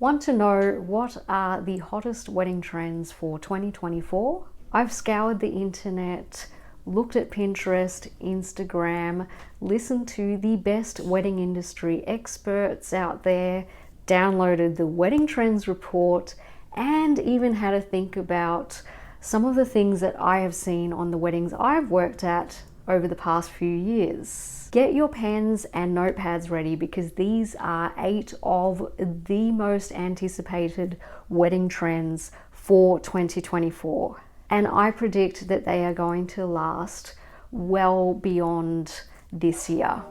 Want to know what are the hottest wedding trends for 2024? I've scoured the internet, looked at Pinterest, Instagram, listened to the best wedding industry experts out there, downloaded the wedding trends report, and even had to think about some of the things that I have seen on the weddings I've worked at over the past few years. Get your pens and notepads ready because these are 8 of the most anticipated wedding trends for 2024. And I predict that they are going to last well beyond this year.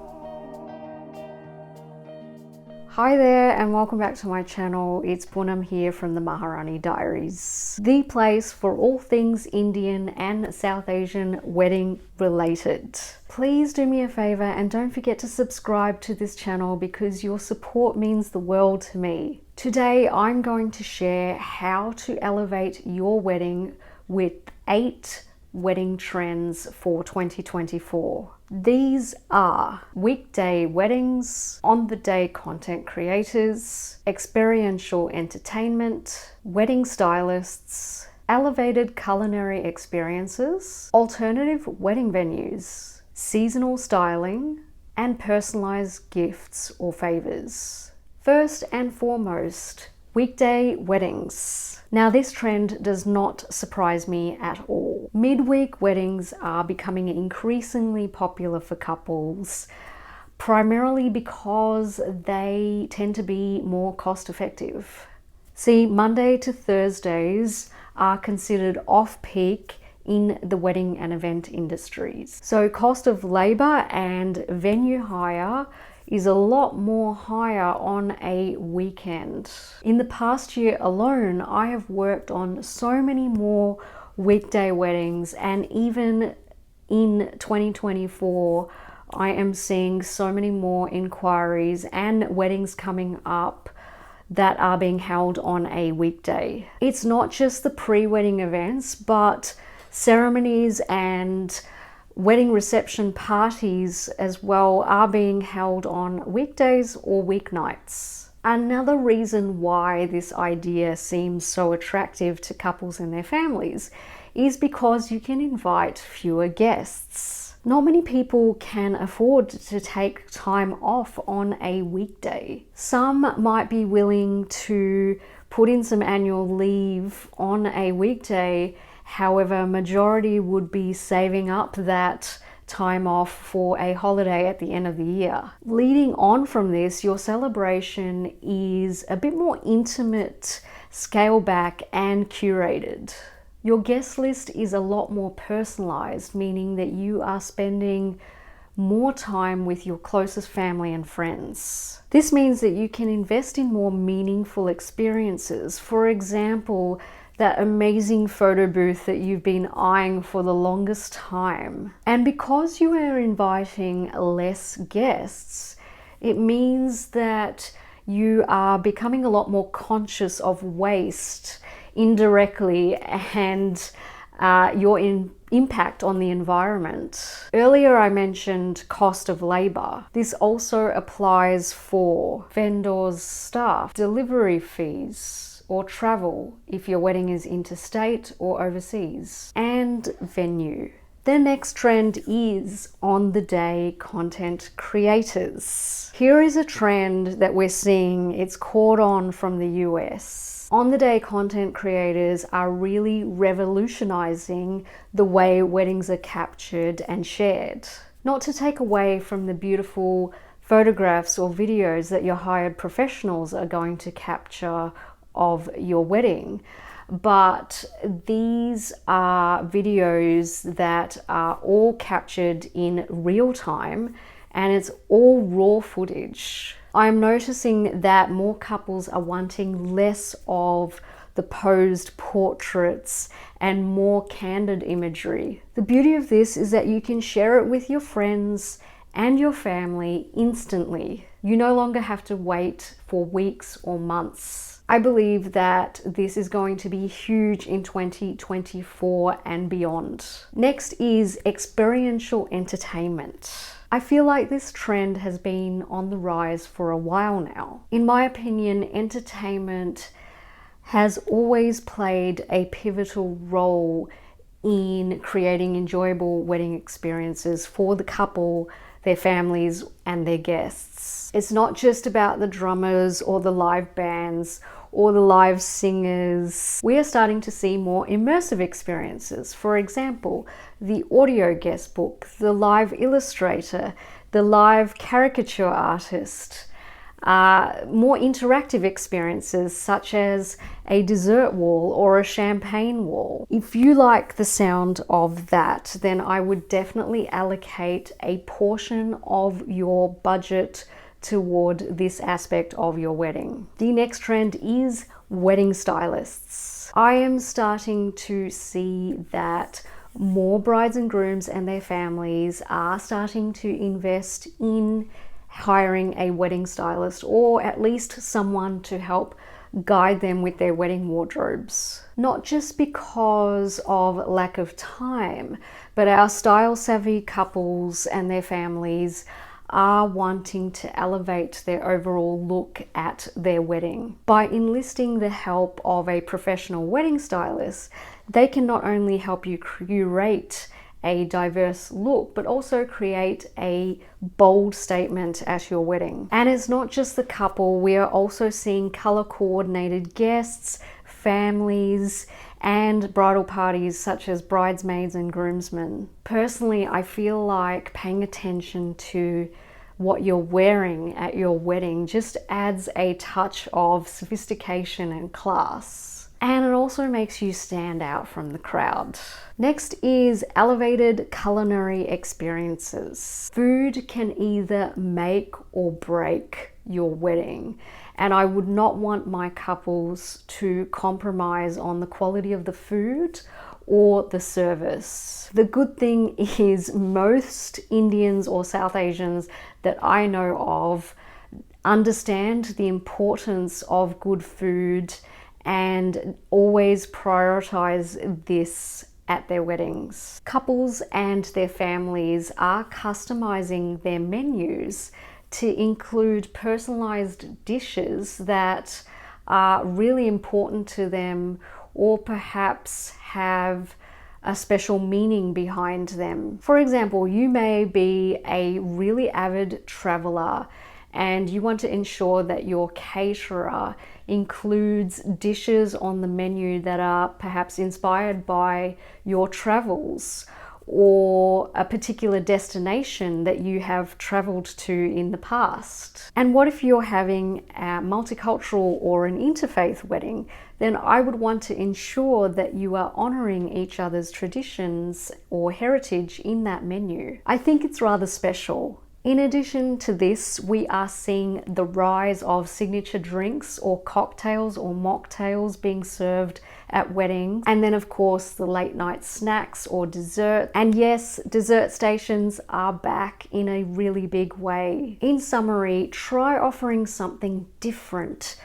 Hi there and welcome back to my channel. It's Poonam here from the Maharani Diaries, the place for all things Indian and South Asian wedding related. Please do me a favor and don't forget to subscribe to this channel because your support means the world to me. Today I'm going to share how to elevate your wedding with 8 wedding trends for 2024. These are weekday weddings, on-the-day content creators, experiential entertainment, wedding stylists, elevated culinary experiences, alternative wedding venues, seasonal styling, and personalized gifts or favors. First and foremost, weekday weddings. Now this trend does not surprise me at all. Midweek weddings are becoming increasingly popular for couples, primarily because they tend to be more cost effective. See, Monday to Thursdays are considered off-peak in the wedding and event industries. So cost of labor and venue hire is a lot more higher on a weekend. In the past year alone, I have worked on so many more weekday weddings, and even in 2024, I am seeing so many more inquiries and weddings coming up that are being held on a weekday. It's not just the pre-wedding events, but ceremonies and wedding reception parties as well are being held on weekdays or weeknights. Another reason why this idea seems so attractive to couples and their families is because you can invite fewer guests. Not many people can afford to take time off on a weekday. Some might be willing to put in some annual leave on a weekday. However, majority would be saving up that time off for a holiday at the end of the year. Leading on from this, your celebration is a bit more intimate, scaled back, and curated. Your guest list is a lot more personalized, meaning that you are spending more time with your closest family and friends. This means that you can invest in more meaningful experiences. For example, that amazing photo booth that you've been eyeing for the longest time. And because you are inviting less guests, it means that you are becoming a lot more conscious of waste indirectly and your impact on the environment. Earlier I mentioned cost of labor. This also applies for vendors, staff, delivery fees, or travel if your wedding is interstate or overseas, and venue. The next trend is on-the-day content creators. Here is a trend that we're seeing. It's caught on from the US. On-the-day content creators are really revolutionizing the way weddings are captured and shared. Not to take away from the beautiful photographs or videos that your hired professionals are going to capture of your wedding, but these are videos that are all captured in real time and it's all raw footage. I'm noticing that more couples are wanting less of the posed portraits and more candid imagery. The beauty of this is that you can share it with your friends and your family instantly. You no longer have to wait for weeks or months. I believe that this is going to be huge in 2024 and beyond. Next is experiential entertainment. I feel like this trend has been on the rise for a while now. In my opinion, entertainment has always played a pivotal role in creating enjoyable wedding experiences for the couple, their families, and their guests. It's not just about the drummers or the live bands or the live singers. We are starting to see more immersive experiences. For example, the audio guest book, the live illustrator, the live caricature artist, more interactive experiences such as a dessert wall or a champagne wall. If you like the sound of that, then I would definitely allocate a portion of your budget toward this aspect of your wedding. The next trend is wedding stylists. I am starting to see that more brides and grooms and their families are starting to invest in hiring a wedding stylist, or at least someone to help guide them with their wedding wardrobes. Not just because of lack of time, but our style savvy couples and their families are wanting to elevate their overall look at their wedding. By enlisting the help of a professional wedding stylist, they can not only help you curate a diverse look, but also create a bold statement at your wedding. And it's not just the couple, we are also seeing color coordinated guests, families, and bridal parties such as bridesmaids and groomsmen. Personally, I feel like paying attention to what you're wearing at your wedding just adds a touch of sophistication and class. And it also makes you stand out from the crowd. Next is elevated culinary experiences. Food can either make or break your wedding, and I would not want my couples to compromise on the quality of the food or the service. The good thing is most Indians or South Asians that I know of understand the importance of good food and always prioritize this at their weddings. Couples and their families are customizing their menus to include personalized dishes that are really important to them, or perhaps have a special meaning behind them. For example, you may be a really avid traveler and you want to ensure that your caterer includes dishes on the menu that are perhaps inspired by your travels or a particular destination that you have traveled to in the past. And what if you're having a multicultural or an interfaith wedding? Then I would want to ensure that you are honoring each other's traditions or heritage in that menu. I think it's rather special. In addition to this, we are seeing the rise of signature drinks or cocktails or mocktails being served at weddings. And then of course the late night snacks or dessert. And yes, dessert stations are back in a really big way. In summary, try offering something different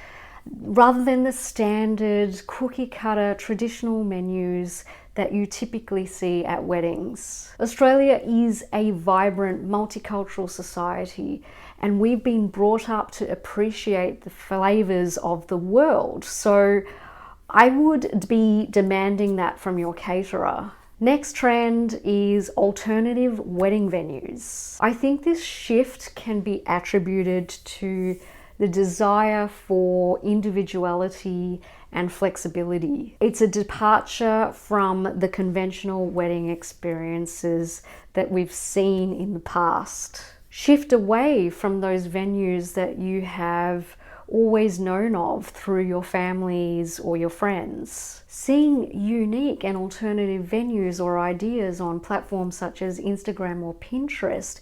rather than the standard cookie cutter traditional menus that you typically see at weddings. Australia is a vibrant multicultural society, and we've been brought up to appreciate the flavors of the world. So I would be demanding that from your caterer. Next trend is alternative wedding venues. I think this shift can be attributed to the desire for individuality and flexibility. It's a departure from the conventional wedding experiences that we've seen in the past. Shift away from those venues that you have always known of through your families or your friends. Seeing unique and alternative venues or ideas on platforms such as Instagram or Pinterest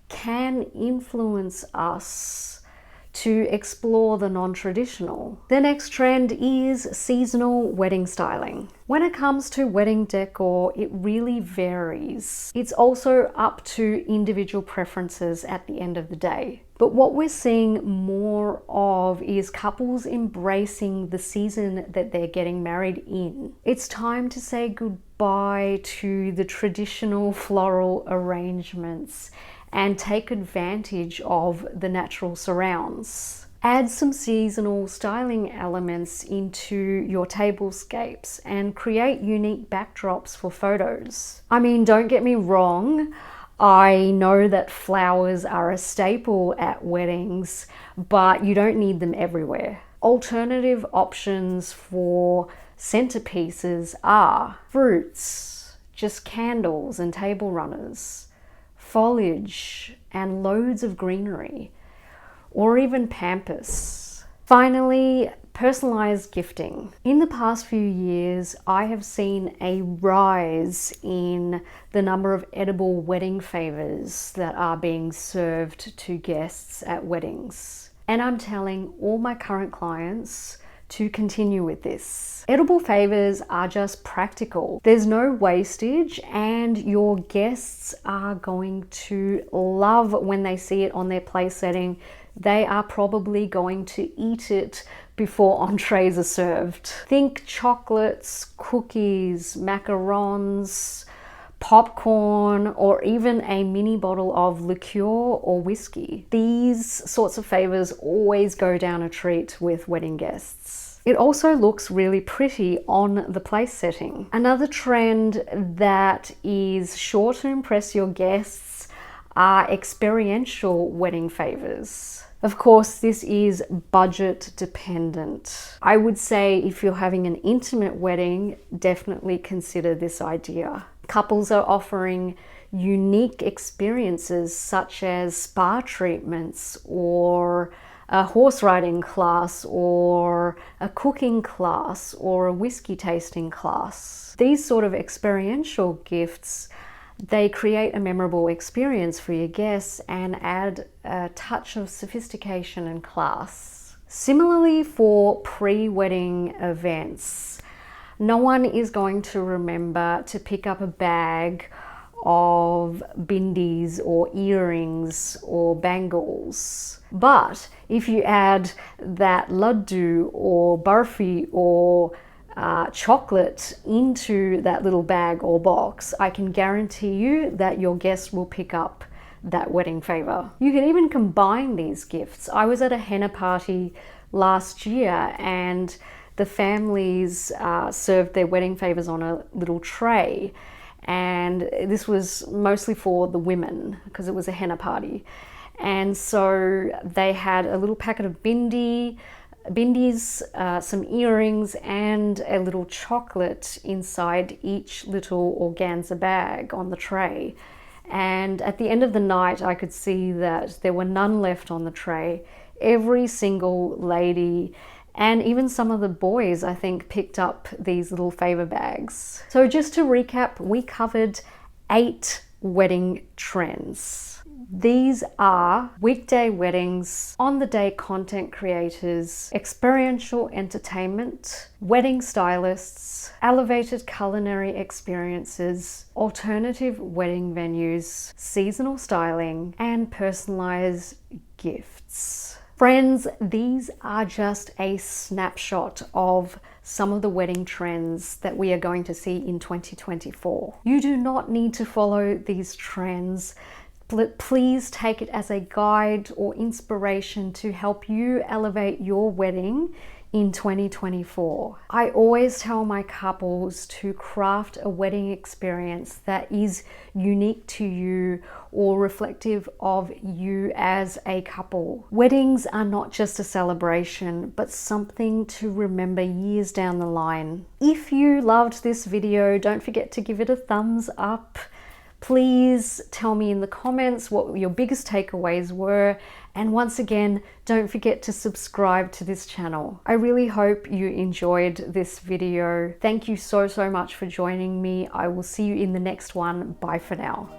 can influence us to explore the non-traditional. The next trend is seasonal wedding styling. When it comes to wedding decor, it really varies. It's also up to individual preferences at the end of the day. But what we're seeing more of is couples embracing the season that they're getting married in. It's time to say goodbye to the traditional floral arrangements and take advantage of the natural surrounds. Add some seasonal styling elements into your tablescapes and create unique backdrops for photos. I mean, don't get me wrong, I know that flowers are a staple at weddings, but you don't need them everywhere. Alternative options for centerpieces are fruits, just candles and table runners, foliage and loads of greenery, or even pampas. Finally, personalized gifting. In the past few years, I have seen a rise in the number of edible wedding favors that are being served to guests at weddings. And I'm telling all my current clients to continue with this. Edible favors are just practical. There's no wastage, and your guests are going to love when they see it on their place setting. They are probably going to eat it before entrees are served. Think chocolates, cookies, macarons, popcorn, or even a mini bottle of liqueur or whiskey. These sorts of favors always go down a treat with wedding guests. It also looks really pretty on the place setting. Another trend that is sure to impress your guests are experiential wedding favors. Of course, this is budget dependent. I would say if you're having an intimate wedding, definitely consider this idea. Couples are offering unique experiences such as spa treatments or a horse riding class or a cooking class or a whiskey tasting class. These sort of experiential gifts, they create a memorable experience for your guests and add a touch of sophistication and class. Similarly, for pre-wedding events, no one is going to remember to pick up a bag of bindis or earrings or bangles. But if you add that laddu or barfi or chocolate into that little bag or box, I can guarantee you that your guests will pick up that wedding favor. You can even combine these gifts. I was at a henna party last year and the families served their wedding favors on a little tray, and this was mostly for the women because it was a henna party. And so they had a little packet of bindis, some earrings, and a little chocolate inside each little organza bag on the tray. And at the end of the night, I could see that there were none left on the tray. Every single lady and even some of the boys, I think, picked up these little favor bags. So just to recap, we covered 8 wedding trends. These are weekday weddings, on-the-day content creators, experiential entertainment, wedding stylists, elevated culinary experiences, alternative wedding venues, seasonal styling, and personalized gifts. Friends, these are just a snapshot of some of the wedding trends that we are going to see in 2024. You do not need to follow these trends. Please take it as a guide or inspiration to help you elevate your wedding in 2024. I always tell my couples to craft a wedding experience that is unique to you or reflective of you as a couple. Weddings are not just a celebration, but something to remember years down the line. If you loved this video, don't forget to give it a thumbs up. Please tell me in the comments what your biggest takeaways were. And once again, don't forget to subscribe to this channel. I really hope you enjoyed this video. Thank you so much for joining me. I will see you in the next one. Bye for now.